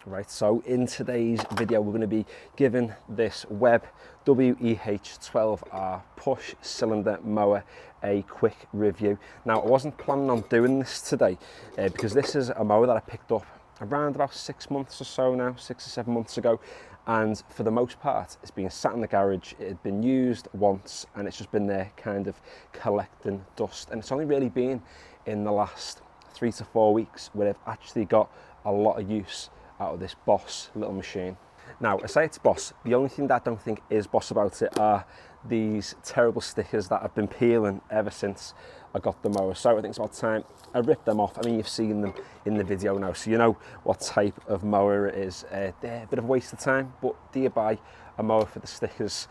Right, so in today's video we're going to be giving this Webb WEH12R push cylinder mower a quick review. Now, I wasn't planning on doing this today because this is a mower that I picked up around about 6 months or so now, 6 or 7 months ago, and for the most part it's been sat in the garage. It had been used once and it's just been there kind of collecting dust, and it's only really been in the last 3 to 4 weeks where I've actually got a lot of use out of this Boss little machine. Now, I say it's Boss, the only thing that I don't think is Boss about it are these terrible stickers that I've been peeling ever since I got the mower. So I think it's about time I ripped them off. I mean, you've seen them in the video now, so you know what type of mower it is. They're a bit of a waste of time, but do you buy a mower for the stickers?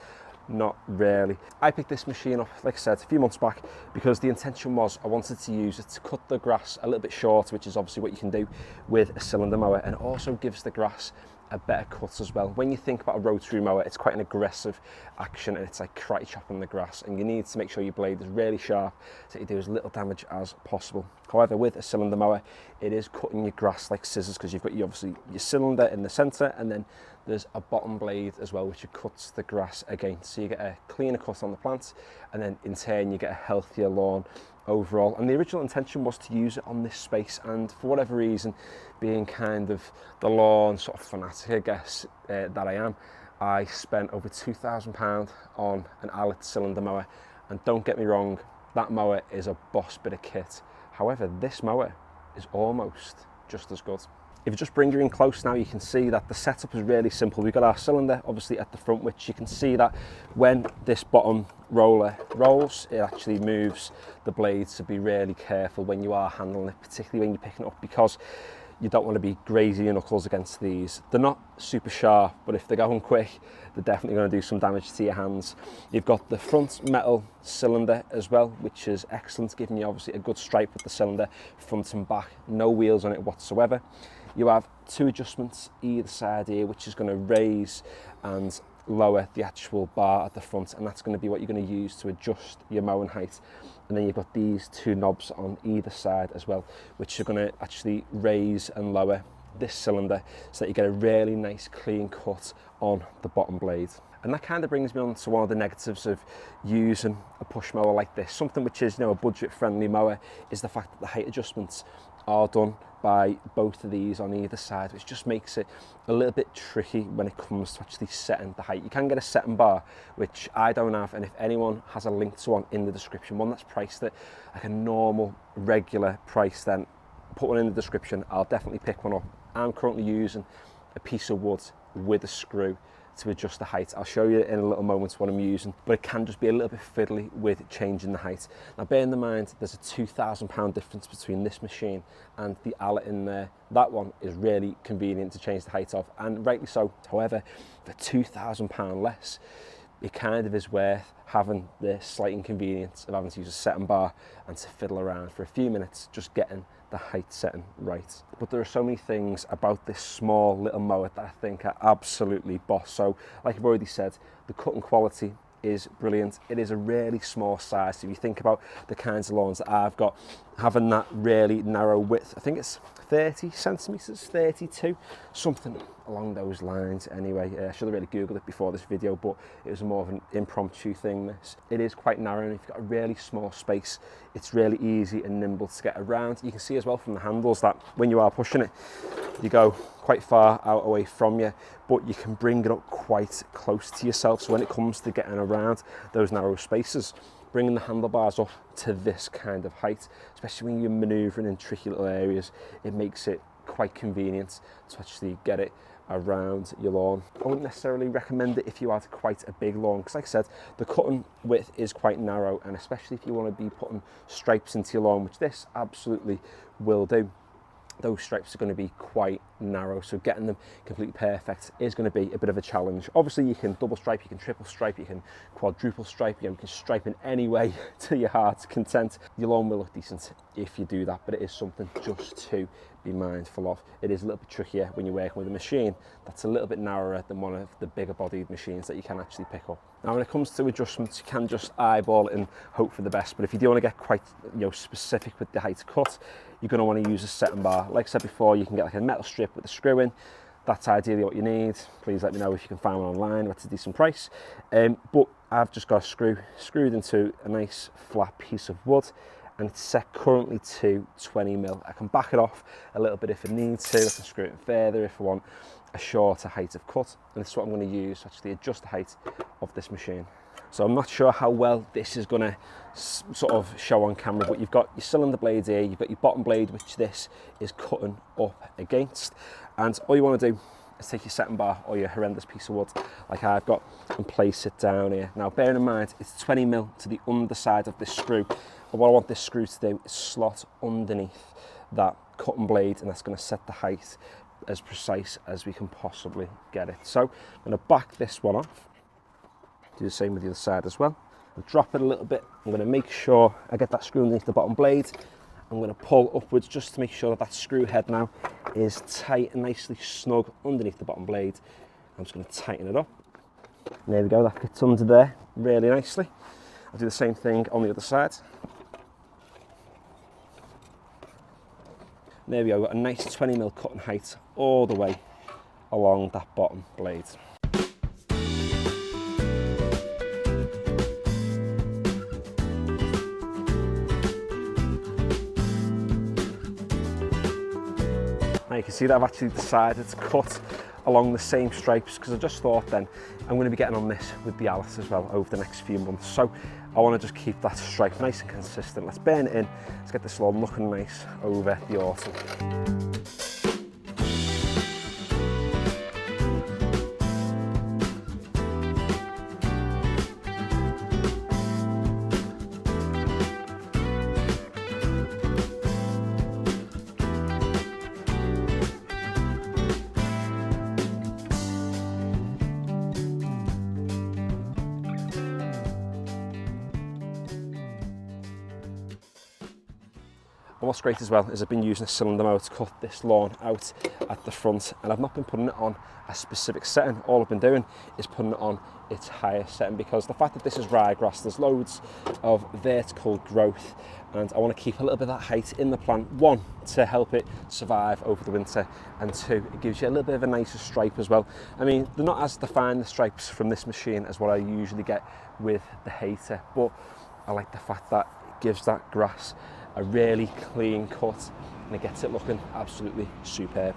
Not really. I picked this machine up, like I said, a few months back because the intention was I wanted to use it to cut the grass a little bit short, which is obviously what you can do with a cylinder mower, and it also gives the grass a better cut as well. When you think about a rotary mower, it's quite an aggressive action and it's like karate chopping the grass, and you need to make sure your blade is really sharp so you do as little damage as possible. However, with a cylinder mower, it is cutting your grass like scissors because you've got obviously your cylinder in the center, and then there's a bottom blade as well which cuts the grass against, so you get a cleaner cut on the plant, and then in turn you get a healthier lawn overall. And the original intention was to use it on this space, and for whatever reason, being kind of the lawn sort of fanatic I guess that I am, I spent over £2,000 on an Allett cylinder mower, and don't get me wrong, that mower is a Boss bit of kit. However, this mower is almost just as good. If you just bring you in close now, you can see that the setup is really simple. We've got our cylinder obviously at the front, which you can see that when this bottom roller rolls, it actually moves the blades, so be really careful when you are handling it, particularly when you're picking it up, because you don't want to be grazing your knuckles against these. They're not super sharp, but if they're going quick, they're definitely going to do some damage to your hands. You've got the front metal cylinder as well, which is excellent, giving you obviously a good stripe with the cylinder front and back, no wheels on it whatsoever. You have 2 adjustments either side here, which is going to raise and lower the actual bar at the front, and that's going to be what you're going to use to adjust your mowing height. And then you've got these 2 knobs on either side as well, which are going to actually raise and lower this cylinder so that you get a really nice clean cut on the bottom blade. And that kind of brings me on to one of the negatives of using a push mower like this. Something which is, you know, a budget friendly mower is the fact that the height adjustments are done by both of these on either side, which just makes it a little bit tricky when it comes to actually setting the height. You can get a setting bar, which I don't have, and if anyone has a link to one in the description, one that's priced at like a normal regular price, then put one in the description. I'll definitely pick one up. I'm currently using a piece of wood with a screw to adjust the height. I'll show you in a little moment what I'm using, but it can just be a little bit fiddly with changing the height. Now, bear in mind, there's a £2,000 difference between this machine and the Allett in there. That one is really convenient to change the height of, and rightly so. However, for £2,000 less, it kind of is worth having the slight inconvenience of having to use a setting bar and to fiddle around for a few minutes just getting the height setting right. But there are so many things about this small little mower that I think are absolutely Boss. So like I've already said, the cutting quality is brilliant. It is a really small size. So if you think about the kinds of lawns that I've got, having that really narrow width, I think it's 30 centimeters, 32, something along those lines anyway. I should have really googled it before this video, but it was more of an impromptu thing. This, it is quite narrow, and if you've got a really small space, it's really easy and nimble to get around. You can see as well from the handles that when you are pushing it, you go quite far out away from you, but you can bring it up quite close to yourself. So when it comes to getting around those narrow spaces, bringing the handlebars up to this kind of height, especially when you're maneuvering in tricky little areas, it makes it quite convenient to actually get it around your lawn. I wouldn't necessarily recommend it if you had quite a big lawn, because like I said, the cutting width is quite narrow, and especially if you want to be putting stripes into your lawn, which this absolutely will do, those stripes are going to be quite narrow, so getting them completely perfect is going to be a bit of a challenge. Obviously you can double stripe, you can triple stripe, you can quadruple stripe, you can stripe in any way to your heart's content. Your lawn will look decent if you do that, but it is something just to be mindful of. It is a little bit trickier when you're working with a machine that's a little bit narrower than one of the bigger bodied machines that you can actually pick up. Now when it comes to adjustments, you can just eyeball it and hope for the best, but if you do want to get quite specific with the height cut, you're going to want to use a setting bar. Like I said before, you can get like a metal strip with a screw in, that's ideally what you need. Please let me know if you can find one online that's a decent price. But I've just got a screw screwed into a nice flat piece of wood, and it's set currently to 20mm. I can back it off a little bit if I need to. I can screw it in further if I want a shorter height of cut, and this is what I'm going to use to actually adjust the height of this machine. So I'm not sure how well this is going to sort of show on camera, but you've got your cylinder blades here, you've got your bottom blade, which this is cutting up against, and all you want to do is take your setting bar or your horrendous piece of wood like I've got and place it down here. Now bearing in mind it's 20mm to the underside of this screw, but what I want this screw to do is slot underneath that cutting blade, and that's going to set the height as precise as we can possibly get it. So I'm going to back this one off, do the same with the other side as well. I'll drop it a little bit. I'm going to make sure I get that screw underneath the bottom blade. I'm going to pull upwards just to make sure that that screw head now is tight and nicely snug underneath the bottom blade. I'm just going to tighten it up. And there we go, that fits under there really nicely. I'll do the same thing on the other side. There we go, got a nice 20mm cutting height all the way along that bottom blade. Now you can see that I've actually decided to cut along the same stripes, because I just thought then I'm going to be getting on this with the Allett as well over the next few months. So I want to just keep that stripe nice and consistent. Let's burn it in, let's get this lawn looking nice over the autumn. And what's great as well is I've been using a cylinder mower to cut this lawn out at the front, and I've not been putting it on a specific setting. All I've been doing is putting it on its highest setting, because the fact that this is ryegrass, there's loads of vertical growth, and I want to keep a little bit of that height in the plant. One, to help it survive over the winter, and two, it gives you a little bit of a nicer stripe as well. I mean, they're not as defined, the stripes from this machine, as what I usually get with the Hayter, but I like the fact that it gives that grass a really clean cut, and it gets it looking absolutely superb.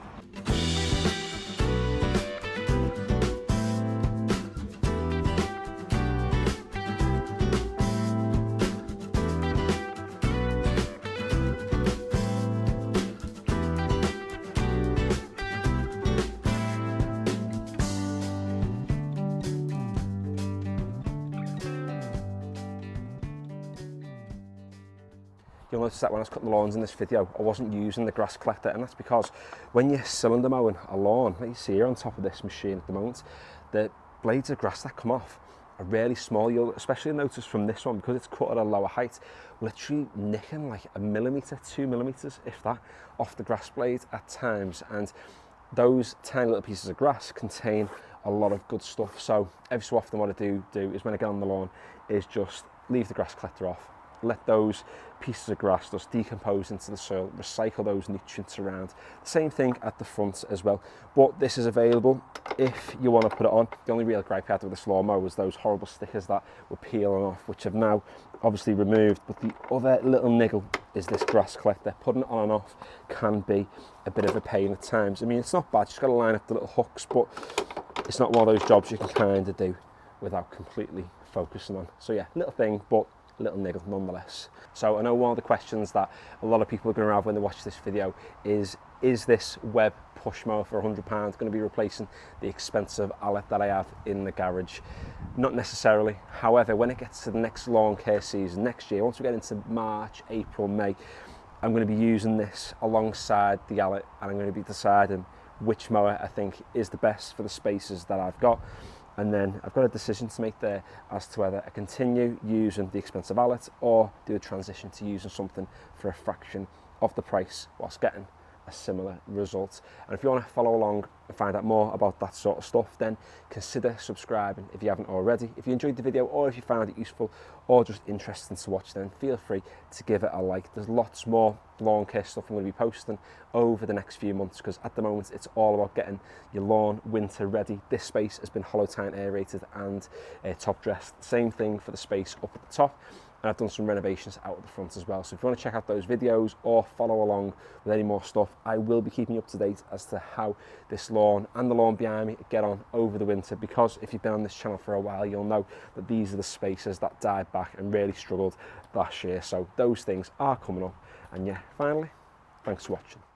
You'll notice that when I was cutting the lawns in this video, I wasn't using the grass collector, and that's because when you're cylinder mowing a lawn, like you see here on top of this machine at the moment, the blades of grass that come off are really small. You'll especially notice from this one, because it's cut at a lower height, literally nicking like 1 millimetre, 2 millimetres, if that, off the grass blade at times. And those tiny little pieces of grass contain a lot of good stuff. So every so often what I do is when I get on the lawn is just leave the grass collector off, let those pieces of grass just decompose into the soil, recycle those nutrients around. Same thing at the front as well, but this is available if you want to put it on. The only real gripe I had with this lawnmower was those horrible stickers that were peeling off, which I've now obviously removed. But the other little niggle is this grass collector. Putting it on and off can be a bit of a pain at times. I mean, it's not bad, you've just got to line up the little hooks, but it's not one of those jobs you can kind of do without completely focusing on. So yeah, little thing, but little niggle nonetheless. So I know one of the questions that a lot of people are going to have when they watch this video is this Webb push mower for £100 going to be replacing the expensive Allett that I have in the garage? Not necessarily. However, when it gets to the next lawn care season next year, once we get into March, April, May, I'm going to be using this alongside the Allett, and I'm going to be deciding which mower I think is the best for the spaces that I've got. And then I've got a decision to make there as to whether I continue using the expensive Allett or do a transition to using something for a fraction of the price whilst getting a similar result. And if you want to follow along and find out more about that sort of stuff, then consider subscribing if you haven't already. If you enjoyed the video, or if you found it useful or just interesting to watch, then feel free to give it a like. There's lots more lawn care stuff I'm going to be posting over the next few months, because at the moment it's all about getting your lawn winter ready. This space has been hollow tine aerated and top dressed. Same thing for the space up at the top. And I've done some renovations out at the front as well. So if you want to check out those videos or follow along with any more stuff, I will be keeping you up to date as to how this lawn and the lawn behind me get on over the winter, because if you've been on this channel for a while, you'll know that these are the spaces that died back and really struggled last year. So those things are coming up. And yeah, finally, thanks for watching.